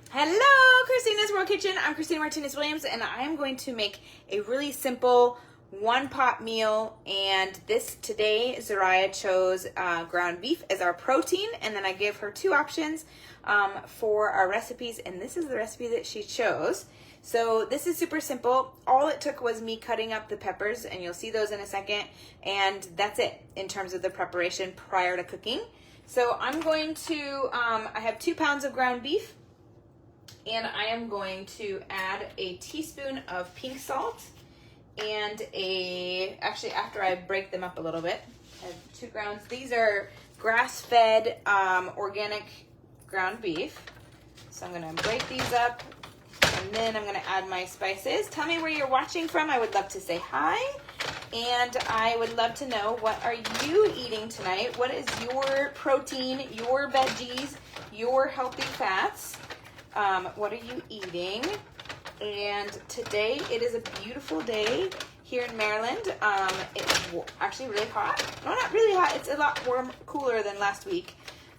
Hello, Christina's World Kitchen. I'm Christina Martinez-Williams, and I'm going to make a really simple one-pot meal. And today, Zariah chose ground beef as our protein, and then I gave her two options for our recipes, and this is the recipe that she chose. So this is super simple. All it took was me cutting up the peppers, and you'll see those in a second, and that's it in terms of the preparation prior to cooking. So I'm going to, I have 2 pounds of ground beef, and I am going to add a teaspoon of pink salt and actually after I break them up a little bit, I have 2 grounds. These are grass-fed organic ground beef. So I'm gonna break these up, and then I'm gonna add my spices. Tell me where you're watching from. I would love to say hi. And I would love to know, what are you eating tonight? What is your protein, your veggies, your healthy fats? What are you eating? And today it is a beautiful day here in Maryland. It's actually really hot. No, not really hot. It's a lot cooler than last week,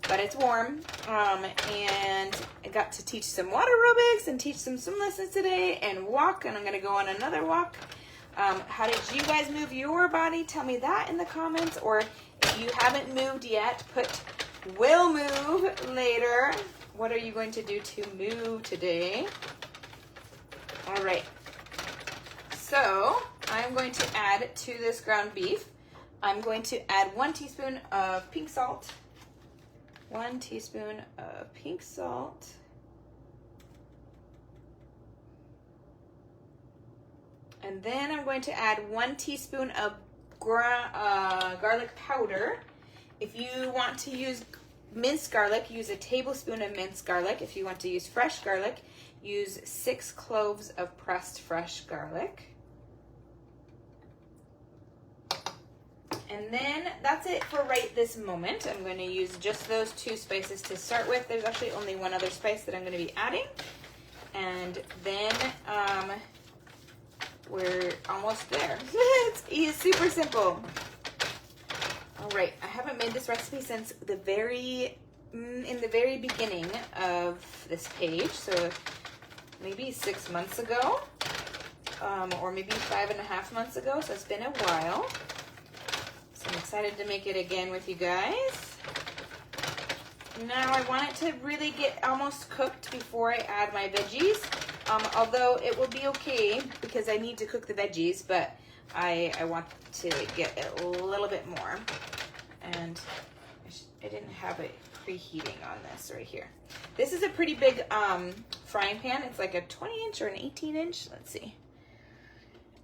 but it's warm. And I got to teach some water aerobics and teach some swim lessons today and walk, and I'm gonna go on another walk. How did you guys move your body? Tell me that in the comments, or if you haven't moved yet, put will move later. What are you going to do to move today? All right. So I'm going to add to this ground beef, I'm going to add 1 teaspoon of pink salt. 1 teaspoon of pink salt. And then I'm going to add 1 teaspoon of garlic powder. If you want to use minced garlic, use a tablespoon of minced garlic. If you want to use fresh garlic, use 6 cloves of pressed fresh garlic. And then that's it for right this moment. I'm going to use just those 2 spices to start with. There's actually only 1 other spice that I'm going to be adding. And then we're almost there. It's super simple. All right, I haven't made this recipe since in the very beginning of this page, so maybe 6 months ago, or maybe 5.5 months ago, so it's been a while. So I'm excited to make it again with you guys. Now I want it to really get almost cooked before I add my veggies, although it will be okay because I need to cook the veggies, but I want to get a little bit more. And I didn't have it preheating on this right here. This is a pretty big frying pan. It's like a 20-inch or an 18-inch. Let's see.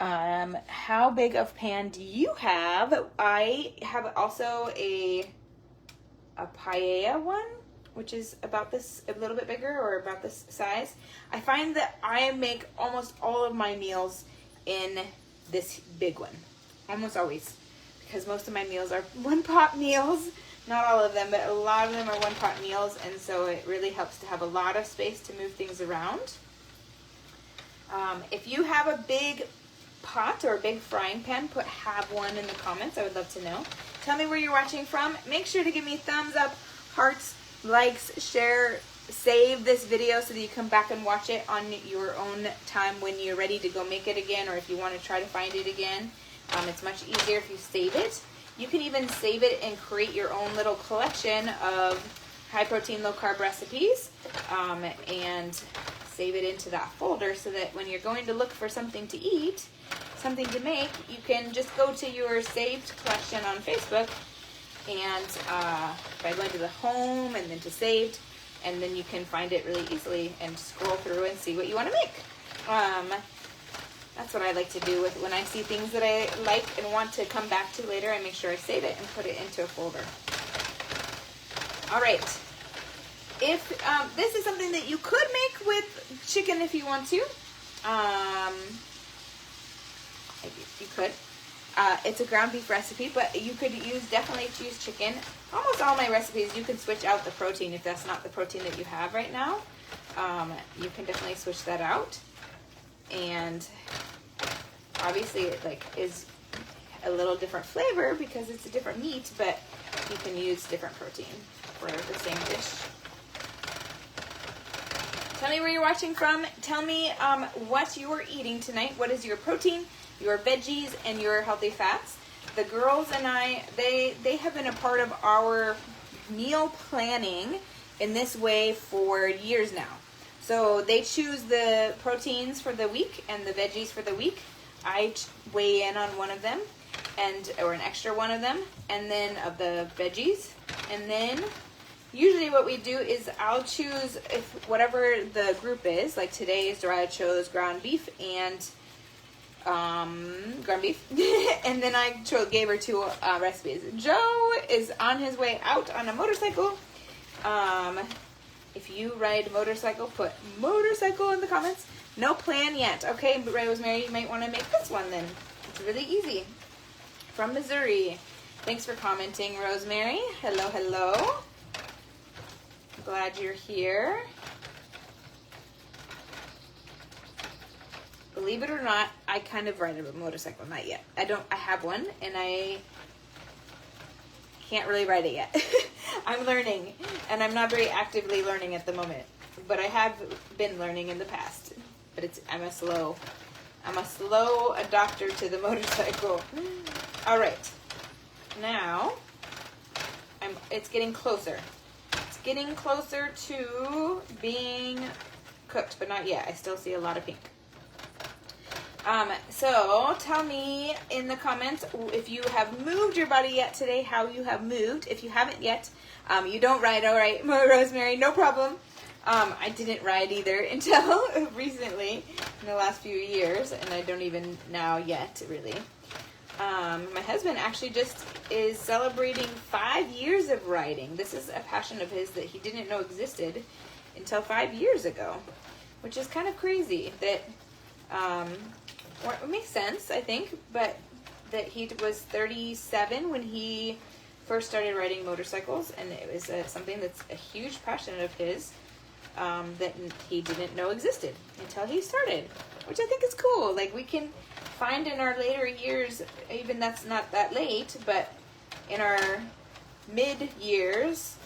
How big of pan do you have? I have also a paella one, which is about this, a little bit bigger, or about this size. I find that I make almost all of my meals in this big one, almost always, because most of my meals are one-pot meals. Not all of them, but a lot of them are one-pot meals, and so it really helps to have a lot of space to move things around. If you have a big pot or a big frying pan, have one in the comments. I would love to know. Tell me where you're watching from. Make sure to give me thumbs up, hearts, likes, share, save this video so that you come back and watch it on your own time when you're ready to go make it again, or if you want to try to find it again. It's much easier if you save it. You can even save it and create your own little collection of high protein, low carb recipes, and save it into that folder so that when you're going to look for something to eat, something to make, you can just go to your saved collection on Facebook and by going to the home and then to saved, and then you can find it really easily and scroll through and see what you want to make. That's what I like to do when I see things that I like and want to come back to later. I make sure I save it and put it into a folder. All right. If this is something that you could make with chicken if you want to, you could. It's a ground beef recipe, but you could definitely use chicken. Almost all my recipes, you can switch out the protein if that's not the protein that you have right now. You can definitely switch that out. And obviously it is a little different flavor because it's a different meat, but you can use different protein for the same dish. Tell me where you're watching from. Tell me what you are eating tonight. What is your protein, your veggies, and your healthy fats? The girls and I, they have been a part of our meal planning in this way for years now. So they choose the proteins for the week and the veggies for the week. I weigh in on one of them, or an extra one of them, and then of the veggies. And then usually what we do is I'll choose whatever the group is. Like today, Zariah chose ground beef and and then I gave her 2 recipes. Joe is on his way out on a motorcycle. If you ride motorcycle, put motorcycle in the comments. No plan yet. Okay, but Rosemary, you might want to make this one then. It's really easy. From Missouri. Thanks for commenting, Rosemary. Hello, hello. Glad you're here. Believe it or not, I kind of ride a motorcycle. Not yet. I have one, and I can't really ride it yet. I'm learning, and I'm not very actively learning at the moment. But I have been learning in the past. But I'm a slow adopter to the motorcycle. All right. Now, it's getting closer. It's getting closer to being cooked, but not yet. I still see a lot of pink. So tell me in the comments if you have moved your body yet today, how you have moved. If you haven't yet, you don't ride, all right, Rosemary, no problem. I didn't ride either until recently, in the last few years, and I don't even now yet, really. My husband actually just is celebrating 5 years of riding. This is a passion of his that he didn't know existed until 5 years ago, which is kind of crazy that, it makes sense, I think, but that he was 37 when he first started riding motorcycles, and it was something that's a huge passion of his that he didn't know existed until he started, which I think is cool. Like, we can find in our later years, even that's not that late, but in our mid years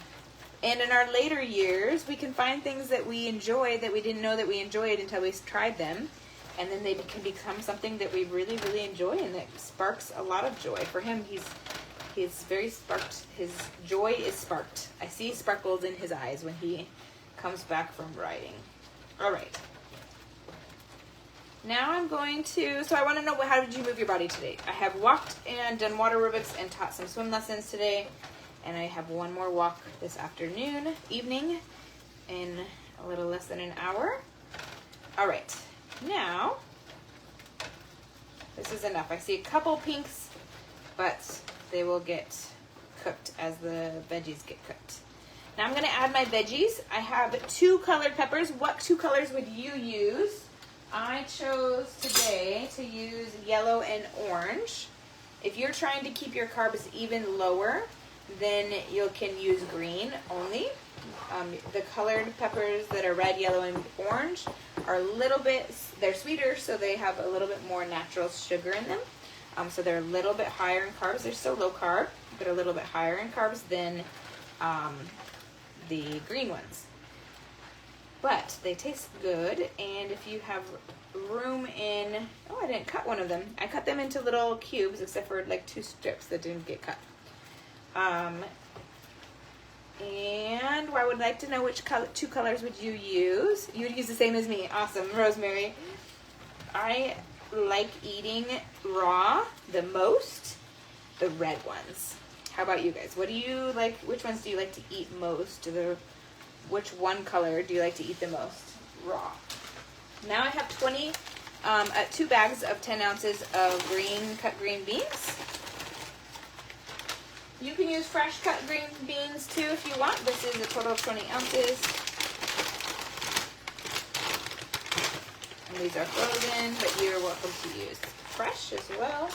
and in our later years, we can find things that we enjoy that we didn't know that we enjoyed until we tried them. And then they can become something that we really, really enjoy, and that sparks a lot of joy. For him, he's very sparked. His joy is sparked. I see sparkles in his eyes when he comes back from riding. All right. Now I'm going to, so I want to know, how did you move your body today? I have walked and done water aerobics and taught some swim lessons today. And I have one more walk this evening, in a little less than an hour. All right. Now, this is enough. I see a couple pinks, but they will get cooked as the veggies get cooked. Now I'm going to add my veggies. I have 2 colored peppers. What 2 colors would you use? I chose today to use yellow and orange. If you're trying to keep your carbs even lower, then you can use green only. The colored peppers that are red, yellow, and orange are a little bit, they're sweeter, so they have a little bit more natural sugar in them. So they're a little bit higher in carbs. They're still low carb, but a little bit higher in carbs than the green ones. But they taste good, and if you have room in, I didn't cut one of them. I cut them into little cubes, except for like 2 strips that didn't get cut. And I would like to know which 2 colors would you use. You would use the same as me. Awesome, Rosemary. I like eating raw the most, the red ones. How about you guys? What do you like? Which ones do you like to eat most? Which one color do you like to eat the most? Raw. Now I have 2 bags of 10 ounces of cut green beans. You can use fresh cut green beans too if you want. This is a total of 20 ounces. And these are frozen, but you're welcome to use fresh as well.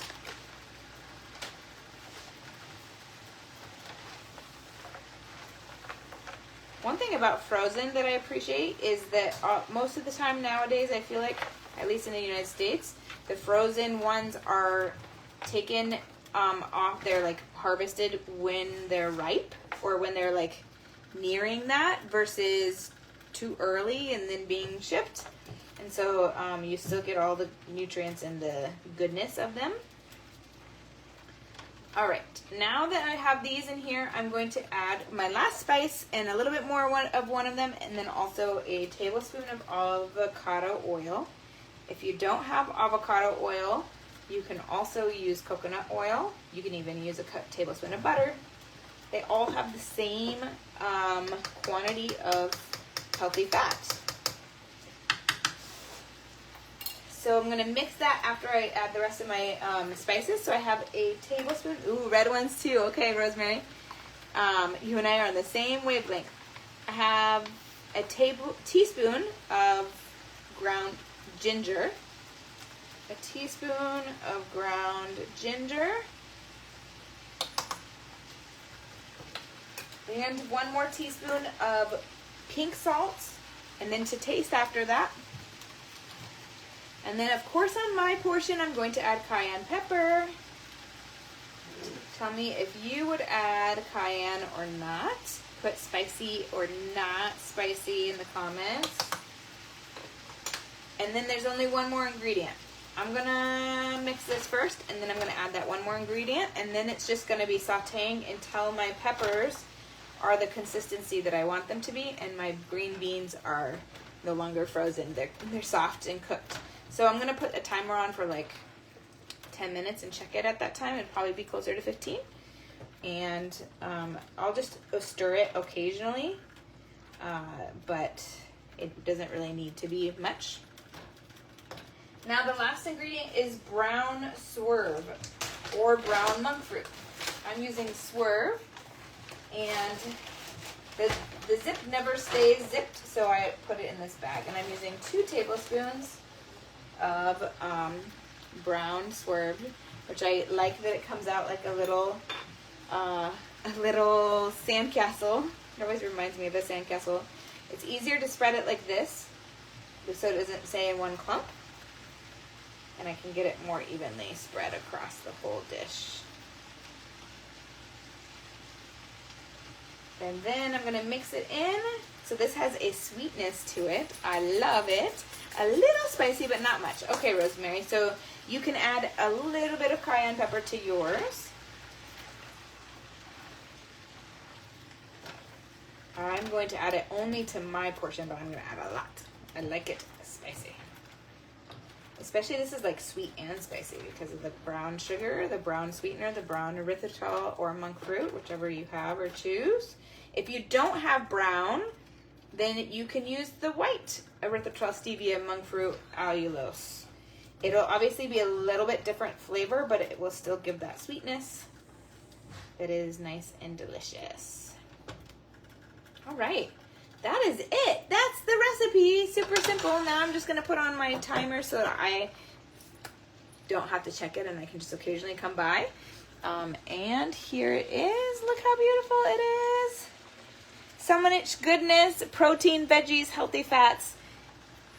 One thing about frozen that I appreciate is that most of the time nowadays, I feel like, at least in the United States, the frozen ones are taken off, they're like harvested when they're ripe or when they're like nearing that, versus too early and then being shipped. And so you still get all the nutrients and the goodness of them. All right, now that I have these in here, I'm going to add my last spice and a little bit more of one of them, and then also a tablespoon of avocado oil. If you don't have avocado oil, you can also use coconut oil. You can even use a tablespoon of butter. They all have the same quantity of healthy fat. So I'm going to mix that after I add the rest of my spices. So I have a tablespoon. Ooh, red ones too. Okay, Rosemary. You and I are on the same wavelength. I have a teaspoon of ground ginger. A teaspoon of ground ginger. And 1 more teaspoon of pink salt. And then to taste after that. And then, of course, on my portion, I'm going to add cayenne pepper. Tell me if you would add cayenne or not. Put spicy or not spicy in the comments. And then there's only 1 more ingredient. I'm going to mix this first, and then I'm going to add that 1 more ingredient. And then it's just going to be sauteing until my peppers are the consistency that I want them to be, and my green beans are no longer frozen. They're soft and cooked. So I'm going to put a timer on for like 10 minutes and check it at that time. It'd probably be closer to 15. And I'll just stir it occasionally, but it doesn't really need to be much. Now the last ingredient is brown swerve or brown monk fruit. I'm using swerve, and the zip never stays zipped, so I put it in this bag. And I'm using 2 tablespoons of brown swerve, which I like that it comes out like a little sandcastle. It always reminds me of a sandcastle. It's easier to spread it like this, so it doesn't stay in one clump, and I can get it more evenly spread across the whole dish. And then I'm going to mix it in. So this has a sweetness to it. I love it. A little spicy, but not much. Okay, Rosemary, so you can add a little bit of cayenne pepper to yours. I'm going to add it only to my portion, but I'm going to add a lot. I like it spicy. Especially this is like sweet and spicy because of the brown sugar, the brown sweetener, the brown erythritol or monk fruit, whichever you have or choose. If you don't have brown, then you can use the white erythritol, stevia, monk fruit, allulose. It'll obviously be a little bit different flavor, but it will still give that sweetness that is nice and delicious. All right, that is it. That's the recipe. Super simple. Now I'm just going to put on my timer so that I don't have to check it and I can just occasionally come by. And here it is. Look how beautiful it is. So much goodness, protein, veggies, healthy fats,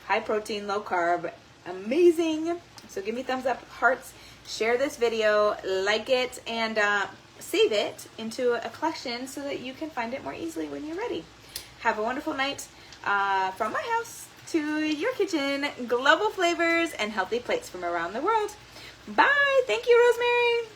high protein, low carb. Amazing. So give me thumbs up, hearts, share this video, like it, and save it into a collection so that you can find it more easily when you're ready. Have a wonderful night from my house to your kitchen. Global flavors and healthy plates from around the world. Bye. Thank you, Rosemary.